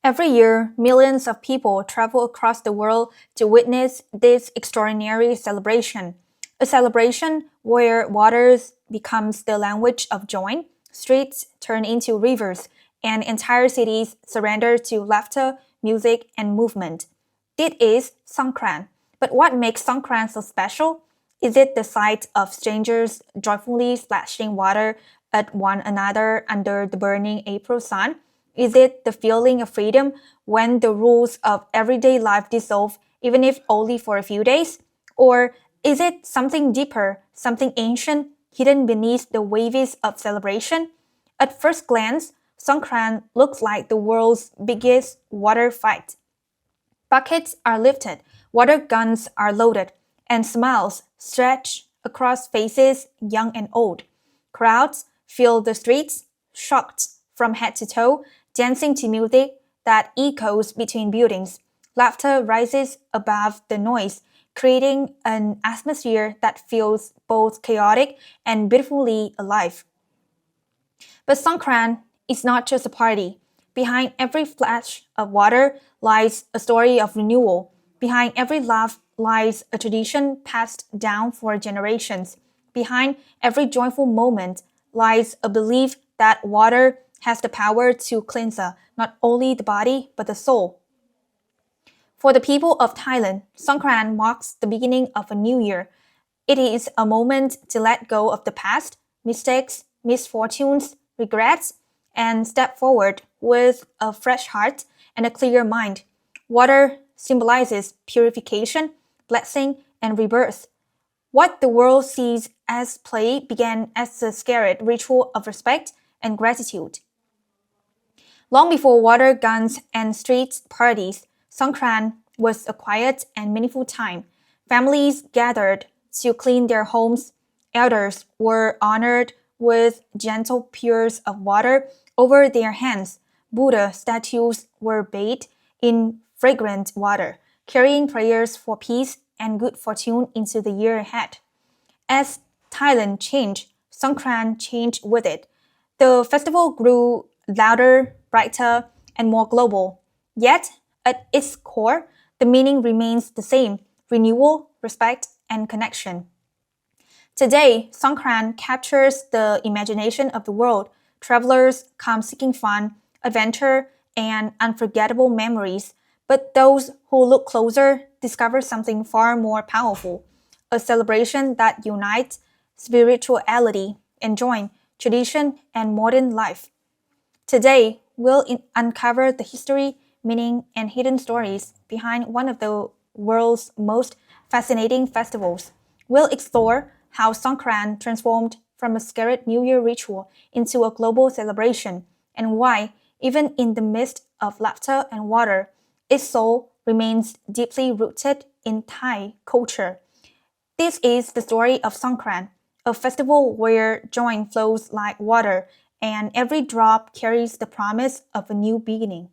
Every year, millions of people travel across the world to witness this extraordinary celebration. A celebration where water becomes the language of joy, streets turn into rivers, and entire cities surrender to laughter, music, and movement. This is Songkran. But what makes Songkran so special? Is it the sight of strangers joyfully splashing water at one another under the burning April sun? Is it the feeling of freedom when the rules of everyday life dissolve, even if only for a few days? Or is it something deeper, something ancient, hidden beneath the waves of celebration? At first glance, Songkran looks like the world's biggest water fight. Buckets are lifted, water guns are loaded, and smiles stretch across faces young and old. Crowds fill the streets, shocked from head to toe, dancing to music that echoes between buildings. Laughter rises above the noise, creating an atmosphere that feels both chaotic and beautifully alive. But Songkran is not just a party. Behind every flash of water lies a story of renewal. Behind every laugh lies a tradition passed down for generations. Behind every joyful moment lies a belief that water has the power to cleanse not only the body but the soul. For the people of Thailand, Songkran marks the beginning of a new year. It is a moment to let go of the past, mistakes, misfortunes, regrets, and step forward with a fresh heart and a clear mind. Water symbolizes purification, blessing, and rebirth. What the world sees as play began as a sacred ritual of respect and gratitude. Long before water guns and street parties, Songkran was a quiet and meaningful time. Families gathered to clean their homes. Elders were honored with gentle pures of water over their hands. Buddha statues were bathed in fragrant water, carrying prayers for peace and good fortune into the year ahead. As Thailand changed, Songkran changed with it. The festival grew louder, brighter, and more global. Yet, at its core, the meaning remains the same: renewal, respect, and connection. Today, Songkran captures the imagination of the world. Travelers come seeking fun, adventure, and unforgettable memories. But those who look closer discover something far more powerful: a celebration that unites spirituality and joy, tradition, and modern life. Today, we'll uncover the history, meaning, and hidden stories behind one of the world's most fascinating festivals. We'll explore how Songkran transformed from a sacred New Year ritual into a global celebration, and why, even in the midst of laughter and water, its soul remains deeply rooted in Thai culture. This is the story of Songkran, a festival where joy flows like water, and every drop carries the promise of a new beginning.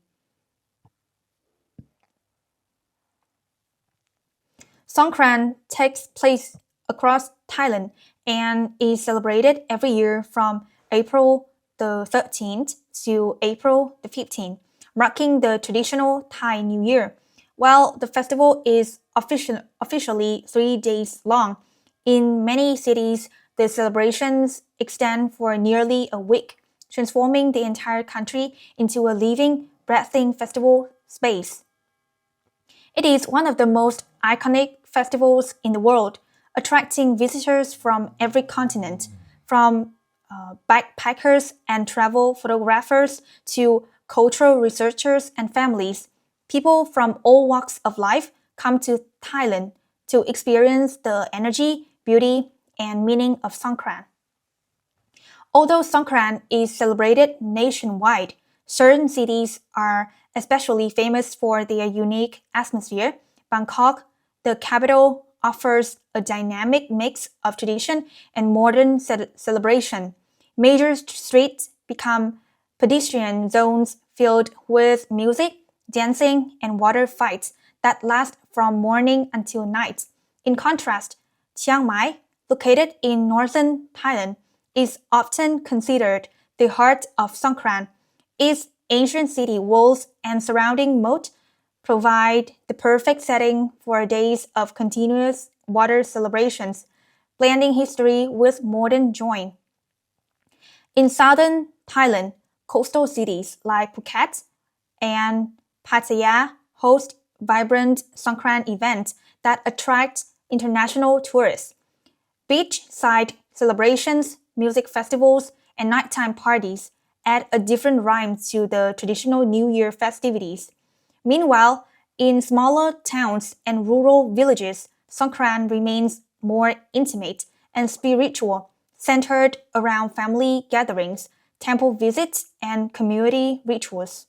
Songkran takes place across Thailand and is celebrated every year from April the 13th to April the 15th, marking the traditional Thai New Year. While the festival is officially 3 days long, in many cities the celebrations extend for nearly a week, transforming the entire country into a living, breathing festival space. It is one of the most iconic festivals in the world, attracting visitors from every continent, from backpackers and travel photographers to cultural researchers and families. People from all walks of life come to Thailand to experience the energy, beauty, and meaning of Songkran. Although Songkran is celebrated nationwide, certain cities are especially famous for their unique atmosphere. Bangkok, the capital, offers a dynamic mix of tradition and modern celebration. Major streets become pedestrian zones filled with music, dancing, and water fights that last from morning until night. In contrast, Chiang Mai, located in northern Thailand, is often considered the heart of Songkran. Its ancient city walls and surrounding moat provide the perfect setting for days of continuous water celebrations, blending history with modern joy. In southern Thailand, coastal cities like Phuket and Pattaya host vibrant Songkran events that attract international tourists. Beachside celebrations, music festivals, and nighttime parties add a different rhyme to the traditional New Year festivities. Meanwhile, in smaller towns and rural villages, Songkran remains more intimate and spiritual, centered around family gatherings, temple visits, and community rituals.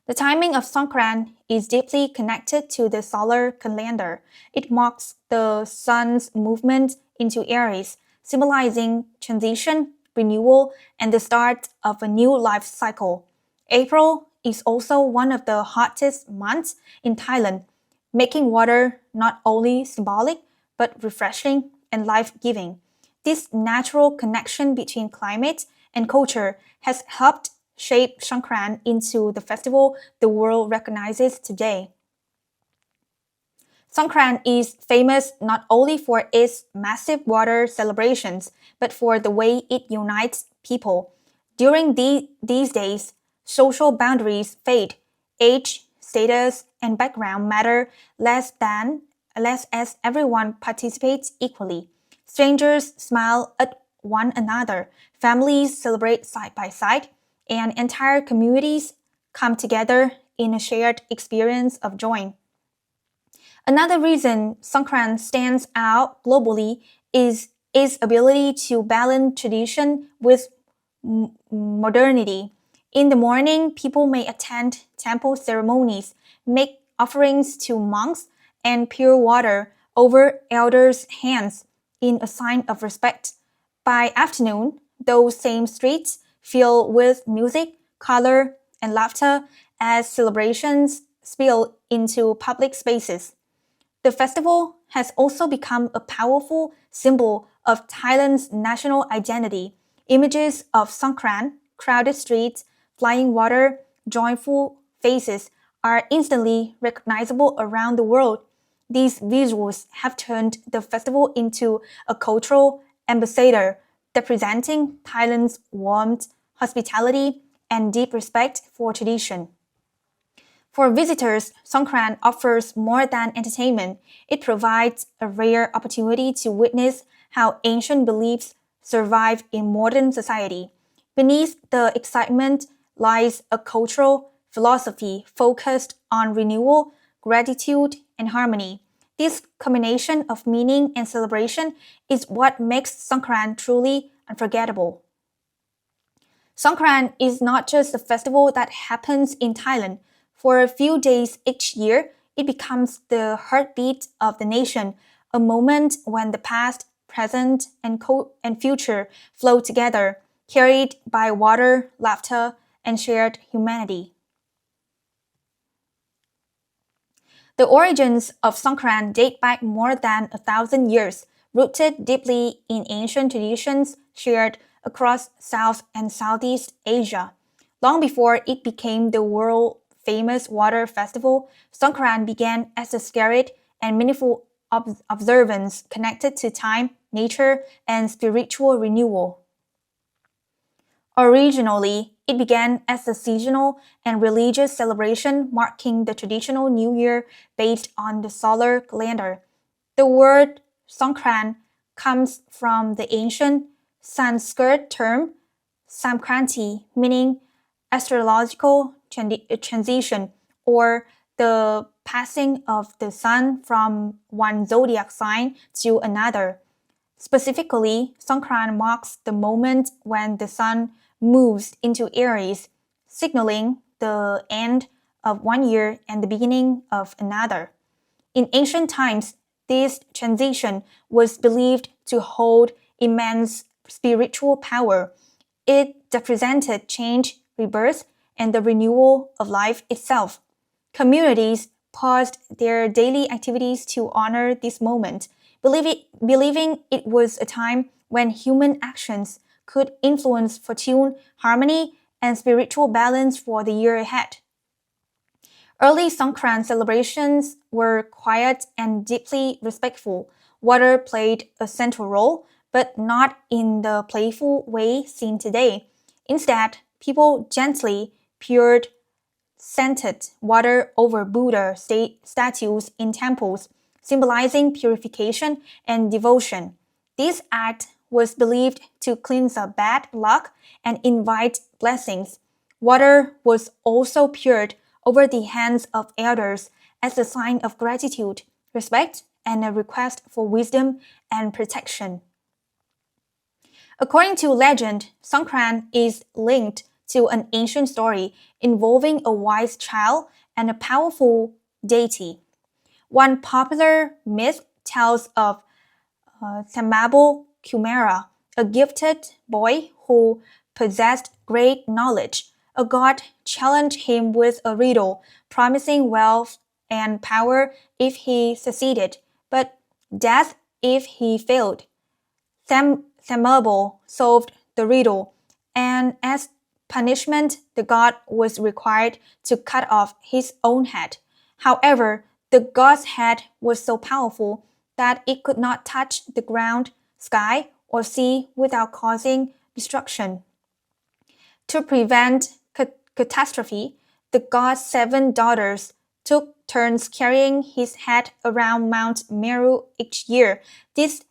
The timing of Songkran is deeply connected to the solar calendar. It marks the sun's movement into Aries, symbolizing transition, renewal, and the start of a new life cycle. April is also one of the hottest months in Thailand, making water not only symbolic but refreshing and life-giving. This natural connection between climate and culture has helped shape Songkran into the festival the world recognizes today. Songkran is famous not only for its massive water celebrations, but for the way it unites people. During these days, social boundaries fade, age, status, and background matter less as everyone participates equally. Strangers smile at one another, families celebrate side by side, and entire communities come together in a shared experience of joy. Another reason Songkran stands out globally is its ability to balance tradition with modernity. In the morning, people may attend temple ceremonies, make offerings to monks, and pour water over elders' hands in a sign of respect. By afternoon, those same streets fill with music, color, and laughter as celebrations spill into public spaces. The festival has also become a powerful symbol of Thailand's national identity. Images of Songkran, crowded streets, flying water, joyful faces are instantly recognizable around the world. These visuals have turned the festival into a cultural ambassador representing Thailand's warmth, hospitality, and deep respect for tradition. For visitors, Songkran offers more than entertainment. It provides a rare opportunity to witness how ancient beliefs survive in modern society. Beneath the excitement lies a cultural philosophy focused on renewal, gratitude, and harmony. This combination of meaning and celebration is what makes Songkran truly unforgettable. Songkran is not just a festival that happens in Thailand. For a few days each year, it becomes the heartbeat of the nation, a moment when the past, present, and future flow together, carried by water, laughter, and shared humanity. The origins of Songkran date back more than 1,000 years, rooted deeply in ancient traditions shared across South and Southeast Asia. Long before it became the world famous water festival, Songkran began as a sacred and meaningful observance connected to time, nature, and spiritual renewal. Originally, it began as a seasonal and religious celebration marking the traditional New Year based on the solar calendar. The word Songkran comes from the ancient Sanskrit term Samkranti, meaning astrological transition or the passing of the sun from one zodiac sign to another. Specifically, Songkran marks the moment when the sun moves into Aries, signaling the end of one year and the beginning of another. In ancient times, this transition was believed to hold immense spiritual power. It represented change, rebirth, and the renewal of life itself. Communities paused their daily activities to honor this moment, believing it was a time when human actions could influence fortune, harmony, and spiritual balance for the year ahead. Early Songkran celebrations were quiet and deeply respectful. Water played a central role, but not in the playful way seen today. Instead, people gently poured scented water over Buddha statues in temples, symbolizing purification and devotion. This act was believed to cleanse up bad luck and invite blessings. Water was also poured over the hands of elders as a sign of gratitude, respect, and a request for wisdom and protection. According to legend, Songkran is linked to an ancient story involving a wise child and a powerful deity. One popular myth tells of Samabo Kumara, a gifted boy who possessed great knowledge. A god challenged him with a riddle, promising wealth and power if he succeeded, but death if he failed. Samabo solved the riddle, and as punishment, the god was required to cut off his own head. However, the god's head was so powerful that it could not touch the ground, sky, or sea without causing destruction. To prevent catastrophe, the god's 7 daughters took turns carrying his head around Mount Meru each year. This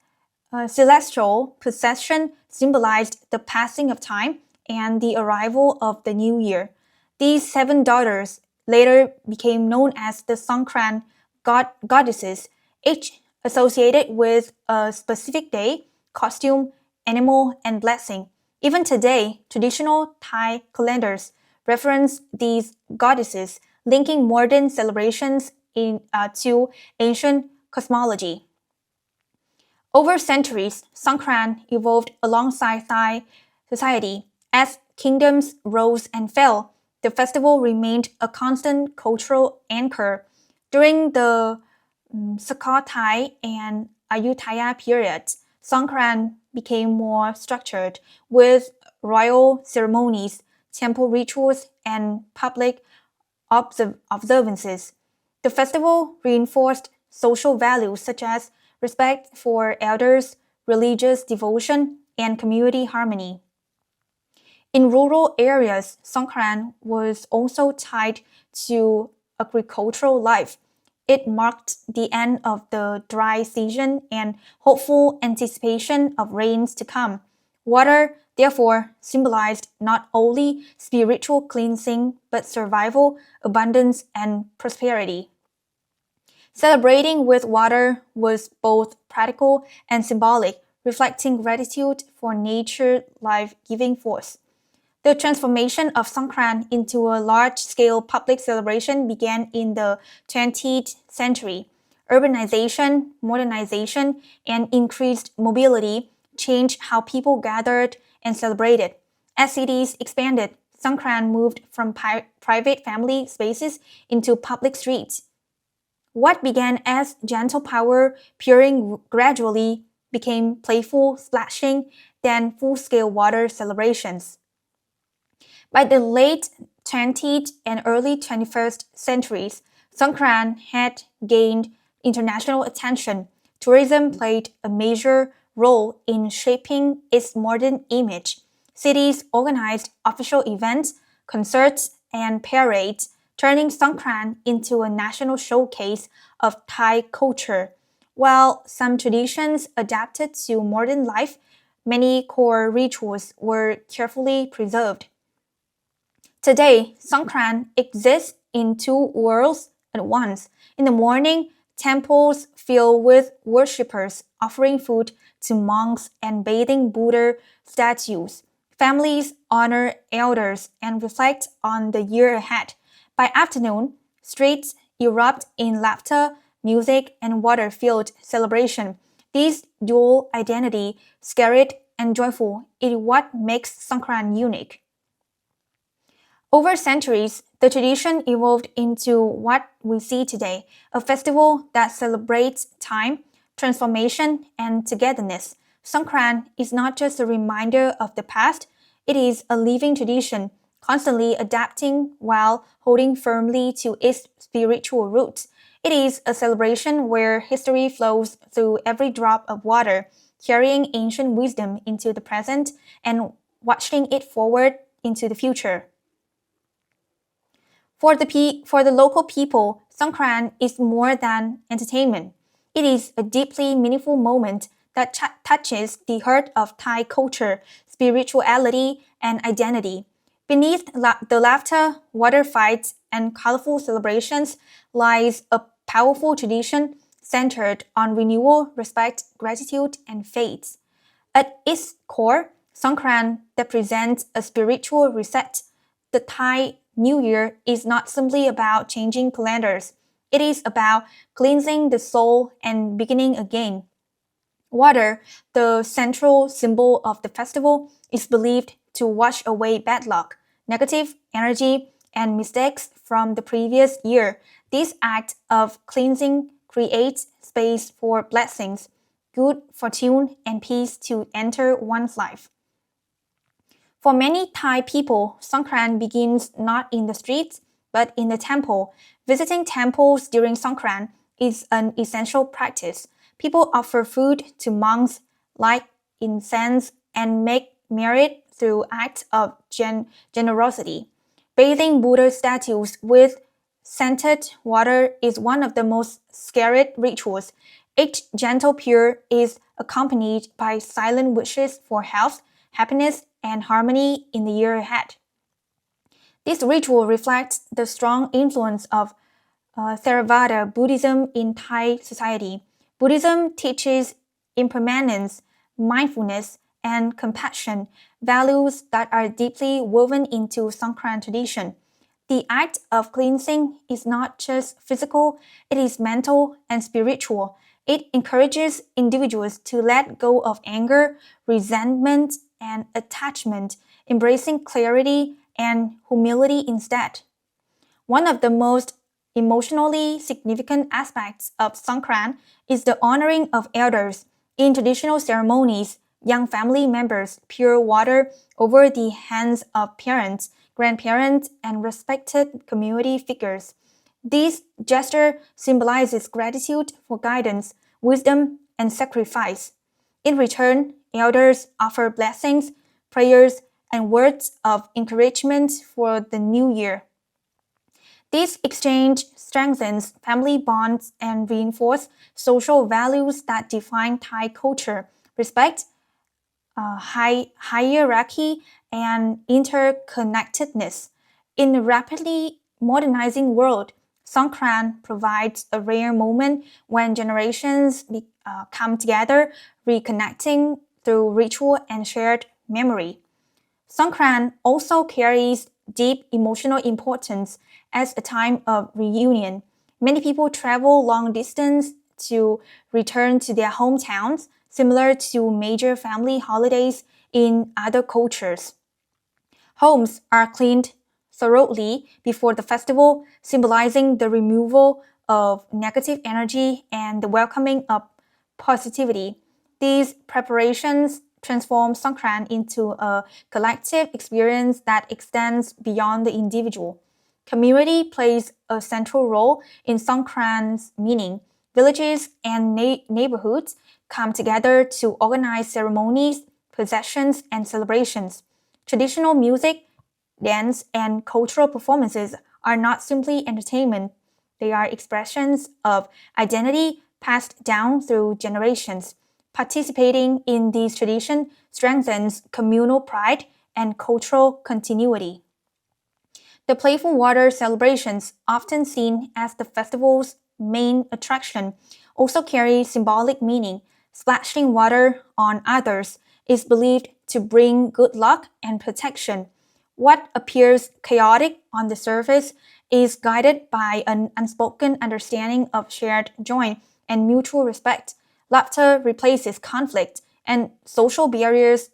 celestial procession symbolized the passing of time and the arrival of the new year. These 7 daughters later became known as the Songkran goddesses, each associated with a specific day, costume, animal, and blessing. Even today, traditional Thai calendars reference these goddesses, linking modern celebrations to ancient cosmology. Over centuries, Songkran evolved alongside Thai society. As kingdoms rose and fell, the festival remained a constant cultural anchor. During the Sukhothai and Ayutthaya periods, Songkran became more structured, with royal ceremonies, temple rituals, and public observances. The festival reinforced social values such as respect for elders, religious devotion, and community harmony. In rural areas, Songkran was also tied to agricultural life. It marked the end of the dry season and hopeful anticipation of rains to come. Water, therefore, symbolized not only spiritual cleansing but survival, abundance, and prosperity. Celebrating with water was both practical and symbolic, reflecting gratitude for nature's life-giving force. The transformation of Songkran into a large-scale public celebration began in the 20th century. Urbanization, modernization, and increased mobility changed how people gathered and celebrated. As cities expanded, Songkran moved from private family spaces into public streets. What began as gentle power pouring gradually became playful splashing, then full-scale water celebrations. By the late 20th and early 21st centuries, Songkran had gained international attention. Tourism played a major role in shaping its modern image. Cities organized official events, concerts, and parades, turning Songkran into a national showcase of Thai culture. While some traditions adapted to modern life, many core rituals were carefully preserved. Today, Songkran exists in 2 worlds at once. In the morning, temples fill with worshippers offering food to monks and bathing Buddha statues. Families honor elders and reflect on the year ahead. By afternoon, streets erupt in laughter, music, and water-filled celebration. This dual identity, scared and joyful, is what makes Songkran unique. Over centuries, the tradition evolved into what we see today, a festival that celebrates time, transformation, and togetherness. Songkran is not just a reminder of the past, it is a living tradition, constantly adapting while holding firmly to its spiritual roots. It is a celebration where history flows through every drop of water, carrying ancient wisdom into the present and watching it forward into the future. For the local people, Songkran is more than entertainment. It is a deeply meaningful moment that touches the heart of Thai culture, spirituality, and identity. Beneath the laughter, water fights, and colorful celebrations lies a powerful tradition centered on renewal, respect, gratitude, and faith. At its core, Songkran represents a spiritual reset. The Thai New Year is not simply about changing calendars. It is about cleansing the soul and beginning again. Water, the central symbol of the festival, is believed to wash away bad luck, negative energy, and mistakes from the previous year. This act of cleansing creates space for blessings, good fortune, and peace to enter one's life. For many Thai people, Songkran begins not in the streets, but in the temple. Visiting temples during Songkran is an essential practice. People offer food to monks, light incense, and make merit through acts of generosity. Bathing Buddha statues with scented water is one of the most sacred rituals. Each gentle pour is accompanied by silent wishes for health, happiness, and harmony in the year ahead. This ritual reflects the strong influence of Theravada Buddhism in Thai society. Buddhism teaches impermanence, mindfulness, and compassion, values that are deeply woven into Songkran tradition. The act of cleansing is not just physical, it is mental and spiritual. It encourages individuals to let go of anger, resentment, and attachment, embracing clarity and humility instead. One of the most emotionally significant aspects of Songkran is the honoring of elders. In traditional ceremonies, young family members pour water over the hands of parents, grandparents, and respected community figures. This gesture symbolizes gratitude for guidance, wisdom, and sacrifice. In return, elders offer blessings, prayers, and words of encouragement for the new year. This exchange strengthens family bonds and reinforces social values that define Thai culture: respect, hierarchy, and interconnectedness. In a rapidly modernizing world, Songkran provides a rare moment when generations come together, reconnecting through ritual and shared memory. Songkran also carries deep emotional importance as a time of reunion. Many people travel long distance to return to their hometowns, similar to major family holidays in other cultures. Homes are cleaned thoroughly before the festival, symbolizing the removal of negative energy and the welcoming of positivity. These preparations transform Songkran into a collective experience that extends beyond the individual. Community plays a central role in Songkran's meaning. Villages and neighborhoods come together to organize ceremonies, processions, and celebrations. Traditional music, dance, and cultural performances are not simply entertainment. They are expressions of identity passed down through generations. Participating in these traditions strengthens communal pride and cultural continuity. The playful water celebrations, often seen as the festival's main attraction, also carry symbolic meaning. Splashing water on others is believed to bring good luck and protection. What appears chaotic on the surface is guided by an unspoken understanding of shared joy and mutual respect. Laughter replaces conflict, and social barriers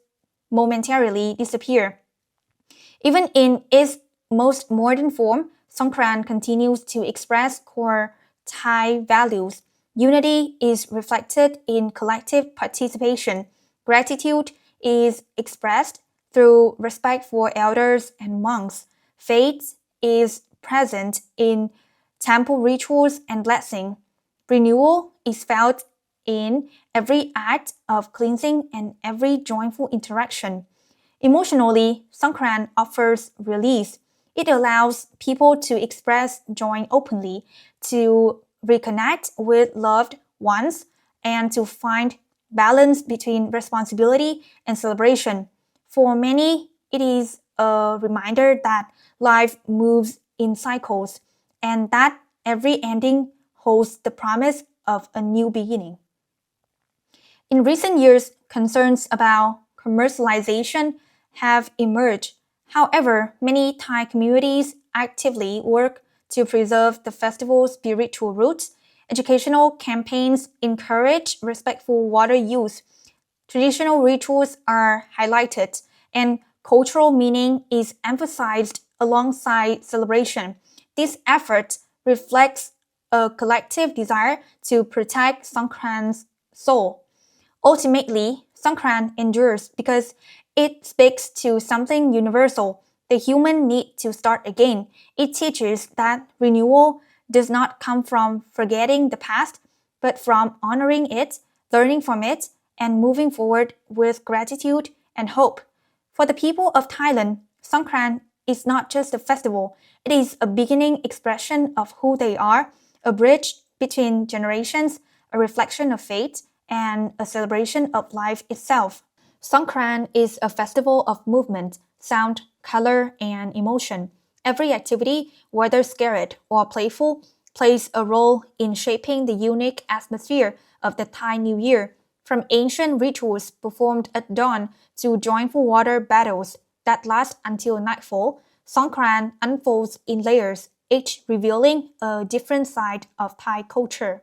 momentarily disappear. Even in its most modern form, Songkran continues to express core Thai values. Unity is reflected in collective participation. Gratitude is expressed through respect for elders and monks. Faith is present in temple rituals and blessing. Renewal is felt in every act of cleansing and every joyful interaction. Emotionally, Songkran offers release. It allows people to express joy openly, to reconnect with loved ones, and to find balance between responsibility and celebration. For many, it is a reminder that life moves in cycles and that every ending holds the promise of a new beginning. In recent years, concerns about commercialization have emerged. However, many Thai communities actively work to preserve the festival's spiritual roots. Educational campaigns encourage respectful water use. Traditional rituals are highlighted, and cultural meaning is emphasized alongside celebration. This effort reflects a collective desire to protect Songkran's soul. Ultimately, Songkran endures because it speaks to something universal, the human need to start again. It teaches that renewal does not come from forgetting the past, but from honoring it, learning from it, and moving forward with gratitude and hope. For the people of Thailand, Songkran is not just a festival, it is a beginning expression of who they are, a bridge between generations, a reflection of fate, and a celebration of life itself. Songkran is a festival of movement, sound, color, and emotion. Every activity, whether scared or playful, plays a role in shaping the unique atmosphere of the Thai New Year, from ancient rituals performed at dawn to joyful water battles that last until nightfall. Songkran unfolds in layers, each revealing a different side of Thai culture.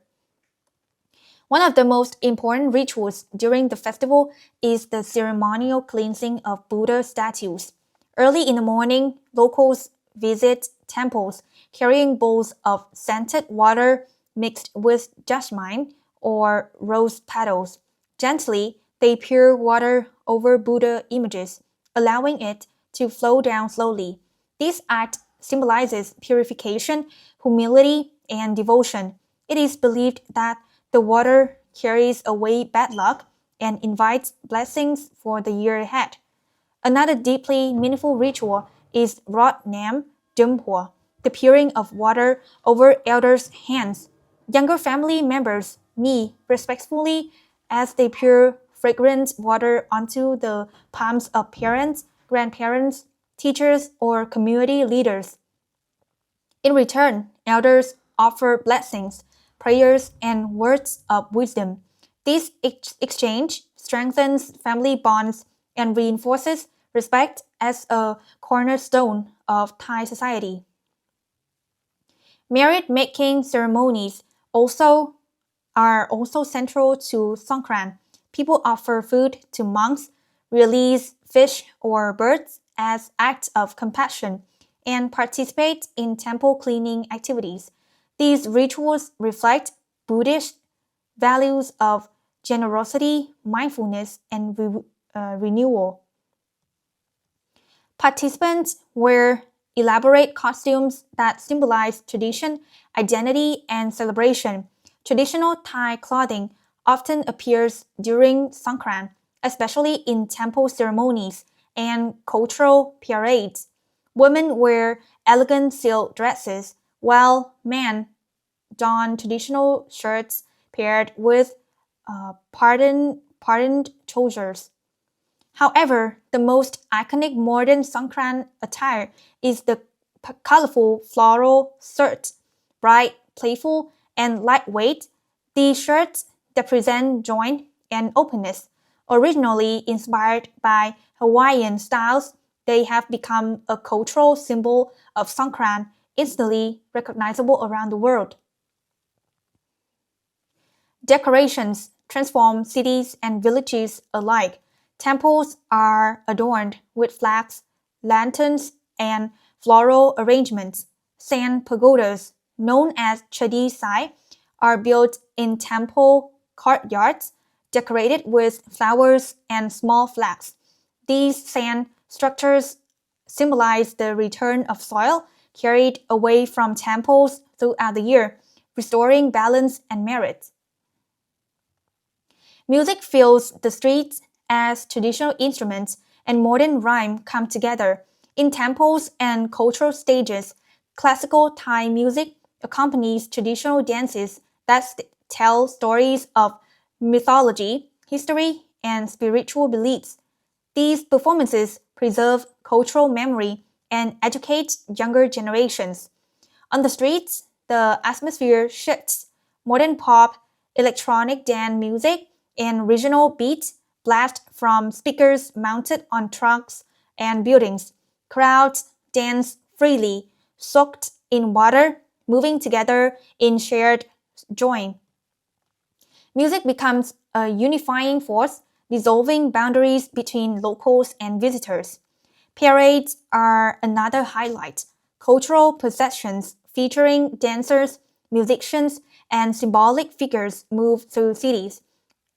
One of the most important rituals during the festival is the ceremonial cleansing of Buddha statues. Early in the morning, locals visit temples carrying bowls of scented water mixed with jasmine or rose petals. Gently, they pour water over Buddha images, allowing it to flow down slowly. This act symbolizes purification, humility, and devotion. It is believed that the water carries away bad luck and invites blessings for the year ahead. Another deeply meaningful ritual is Rot Nam Dumhua, the pouring of water over elders' hands. Younger family members kneel respectfully as they pour fragrant water onto the palms of parents, grandparents, teachers, or community leaders. In return, elders offer blessings, prayers, and words of wisdom. This exchange strengthens family bonds and reinforces respect as a cornerstone of Thai society. Merit making ceremonies also are also central to Songkran. People offer food to monks, release fish or birds as acts of compassion, and participate in temple cleaning activities. These rituals reflect Buddhist values of generosity, mindfulness, and renewal. Participants wear elaborate costumes that symbolize tradition, identity, and celebration. Traditional Thai clothing often appears during Songkran, especially in temple ceremonies and cultural parades. Women wear elegant silk dresses, while men don traditional shirts paired with patterned trousers. However, the most iconic modern Songkran attire is the colorful floral shirt. Bright, playful, and lightweight, these shirts represent joy and openness. Originally inspired by Hawaiian styles, they have become a cultural symbol of Songkran, instantly recognizable around the world. Decorations transform cities and villages alike. Temples are adorned with flags, lanterns, and floral arrangements. Sand pagodas, known as chadi sai, are built in temple courtyards, decorated with flowers and small flags. These sand Structures symbolize the return of soil carried away from temples throughout the year, restoring balance and merit. Music fills the streets as traditional instruments and modern rhyme come together. In temples and cultural stages, classical Thai music accompanies traditional dances that tell stories of mythology, history, and spiritual beliefs. These performances preserve cultural memory and educate younger generations. On the streets, the atmosphere shifts. Modern pop, electronic dance music, and regional beats blast from speakers mounted on trucks and buildings. Crowds dance freely, soaked in water, moving together in shared joy. Music becomes a unifying force, dissolving boundaries between locals and visitors. Parades are another highlight. Cultural processions featuring dancers, musicians, and symbolic figures move through cities,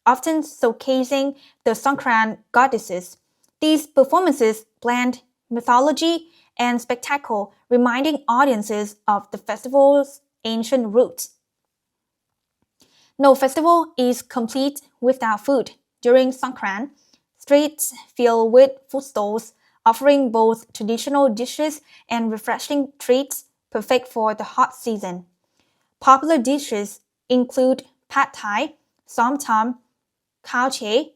often showcasing the Songkran goddesses. These performances blend mythology and spectacle, reminding audiences of the festival's ancient roots. No festival is complete without food. During Songkran, streets fill with food stalls offering both traditional dishes and refreshing treats perfect for the hot season. Popular dishes include pad thai, som tam, khao che,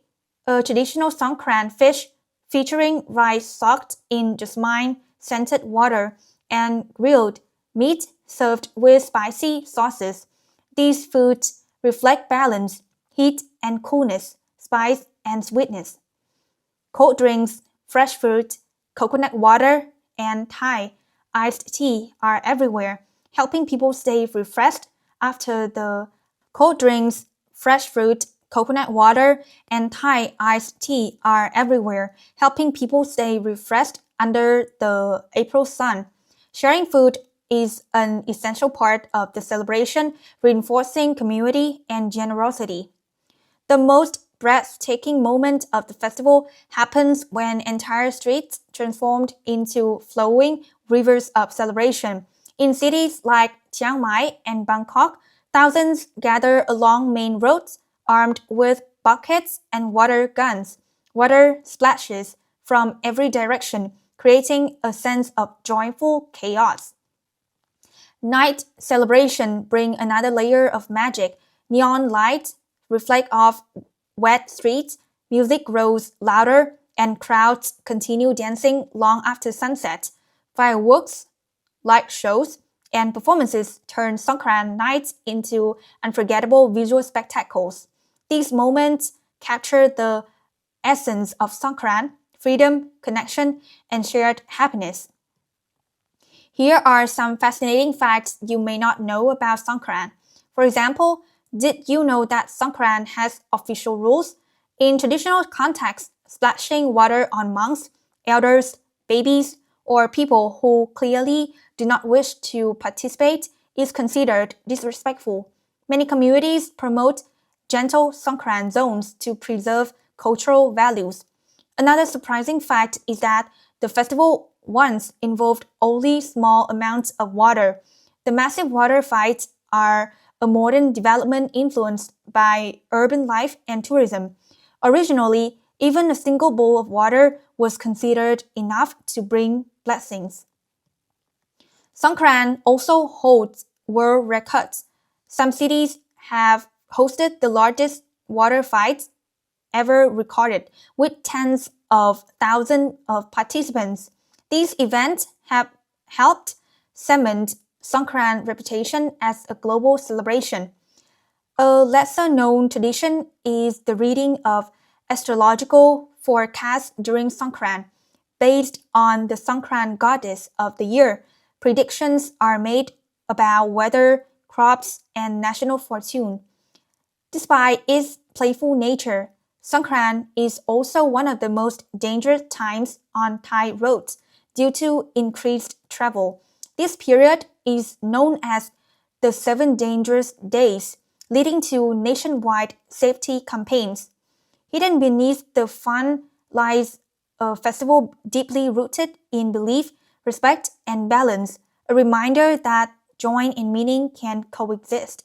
a traditional Songkran fish featuring rice soaked in jasmine-scented water, and grilled meat served with spicy sauces. These foods reflect balance, heat and coolness, spice and sweetness. Cold drinks, fresh fruit, coconut water, and Thai iced tea are everywhere, helping people stay refreshed after the cold drinks, fresh fruit, coconut water, and Thai iced tea are everywhere, helping people stay refreshed under the April sun. Sharing food is an essential part of the celebration, reinforcing community and generosity. The most breathtaking moment of the festival happens when entire streets transformed into flowing rivers of celebration. In cities like Chiang Mai and Bangkok, thousands gather along main roads armed with buckets and water guns. Water splashes from every direction, creating a sense of joyful chaos. Night celebration bring another layer of magic. Neon lights reflect off wet streets, music grows louder, and crowds continue dancing long after sunset. Fireworks, light shows, and performances turn Songkran nights into unforgettable visual spectacles. These moments capture the essence of Songkran, freedom, connection, and shared happiness. Here are some fascinating facts you may not know about Songkran. For example, did you know that Songkran has official rules? In traditional contexts, splashing water on monks, elders, babies, or people who clearly do not wish to participate is considered disrespectful. Many communities promote gentle Songkran zones to preserve cultural values. Another surprising fact is that the festival once involved only small amounts of water. The massive water fights are a modern development influenced by urban life and tourism. Originally, even a single bowl of water was considered enough to bring blessings. Songkran also holds world records. Some cities have hosted the largest water fights ever recorded, with tens of thousands of participants. These events have helped cement Songkran's reputation as a global celebration. A lesser-known tradition is the reading of astrological forecasts during Songkran. Based on the Songkran goddess of the year, predictions are made about weather, crops, and national fortune. Despite its playful nature, Songkran is also one of the most dangerous times on Thai roads due to increased travel. This period is known as the 7 dangerous days, leading to nationwide safety campaigns. Hidden beneath the fun lies a festival deeply rooted in belief, respect, and balance, a reminder that joy and meaning can coexist.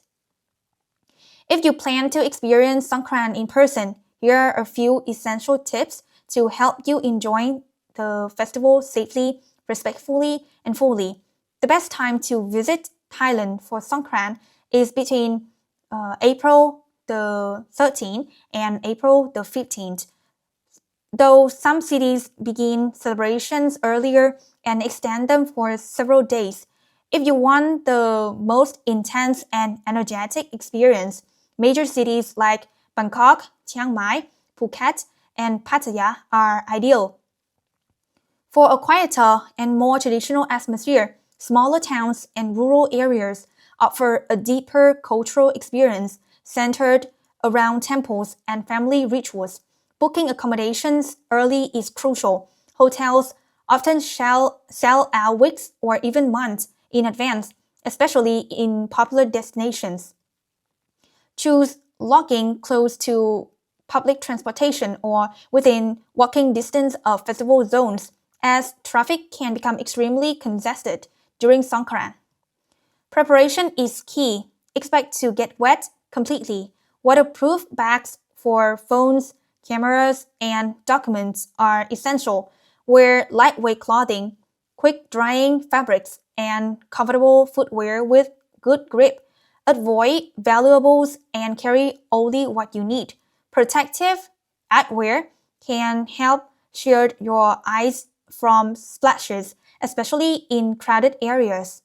If you plan to experience Songkran in person, here are a few essential tips to help you enjoy the festival safely, respectfully, and fully. The best time to visit Thailand for Songkran is between April the 13th and April the 15th. Though some cities begin celebrations earlier and extend them for several days, if you want the most intense and energetic experience, major cities like Bangkok, Chiang Mai, Phuket, and Pattaya are ideal. For a quieter and more traditional atmosphere, smaller towns and rural areas offer a deeper cultural experience centered around temples and family rituals. Booking accommodations early is crucial. Hotels often sell out weeks or even months in advance, especially in popular destinations. Choose lodging close to public transportation or within walking distance of festival zones, as traffic can become extremely congested during Songkran. Preparation is key. Expect to get wet completely. Waterproof bags for phones, cameras, and documents are essential. Wear lightweight clothing, quick drying fabrics, and comfortable footwear with good grip. Avoid valuables and carry only what you need. Protective eyewear can help shield your eyes from splashes, especially in crowded areas.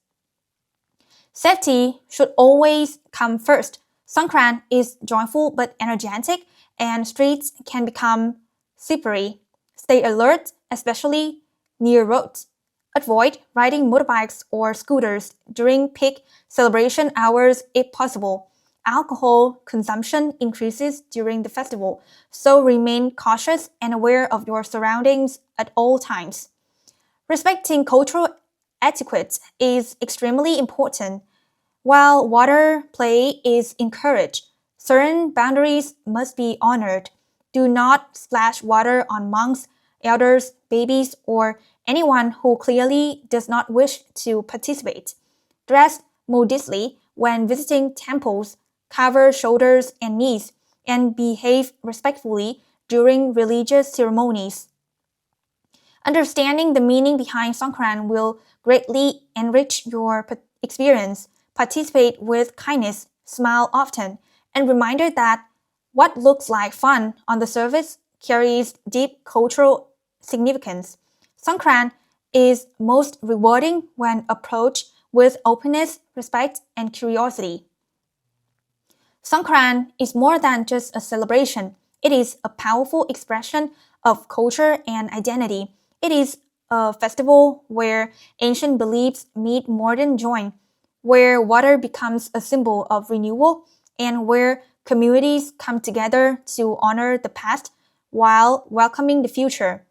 Safety should always come first. Songkran is joyful but energetic, and streets can become slippery. Stay alert, especially near roads. Avoid riding motorbikes or scooters during peak celebration hours if possible. Alcohol consumption increases during the festival, so remain cautious and aware of your surroundings at all times. Respecting cultural etiquette is extremely important. While water play is encouraged, certain boundaries must be honored. Do not splash water on monks, elders, babies, or anyone who clearly does not wish to participate. Dress modestly when visiting temples, cover shoulders and knees, and behave respectfully during religious ceremonies. Understanding the meaning behind Songkran will greatly enrich your experience. Participate with kindness, smile often, and reminder that what looks like fun on the surface carries deep cultural significance. Songkran is most rewarding when approached with openness, respect, and curiosity. Songkran is more than just a celebration. It is a powerful expression of culture and identity. It is a festival where ancient beliefs meet modern joy, where water becomes a symbol of renewal, and where communities come together to honor the past while welcoming the future.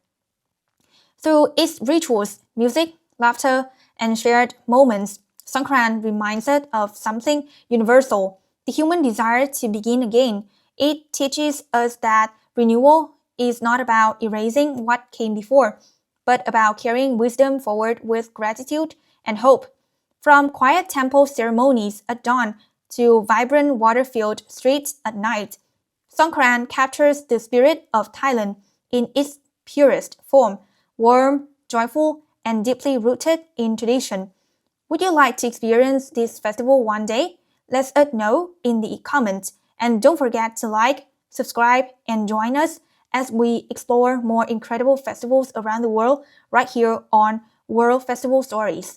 Through its rituals, music, laughter, and shared moments, Songkran reminds us of something universal, the human desire to begin again. It teaches us that renewal is not about erasing what came before, but about carrying wisdom forward with gratitude and hope. From quiet temple ceremonies at dawn to vibrant water-filled streets at night, Songkran captures the spirit of Thailand in its purest form, warm, joyful, and deeply rooted in tradition. Would you like to experience this festival one day? Let us know in the comments, and don't forget to like, subscribe, and join us as we explore more incredible festivals around the world right here on World Festival Stories.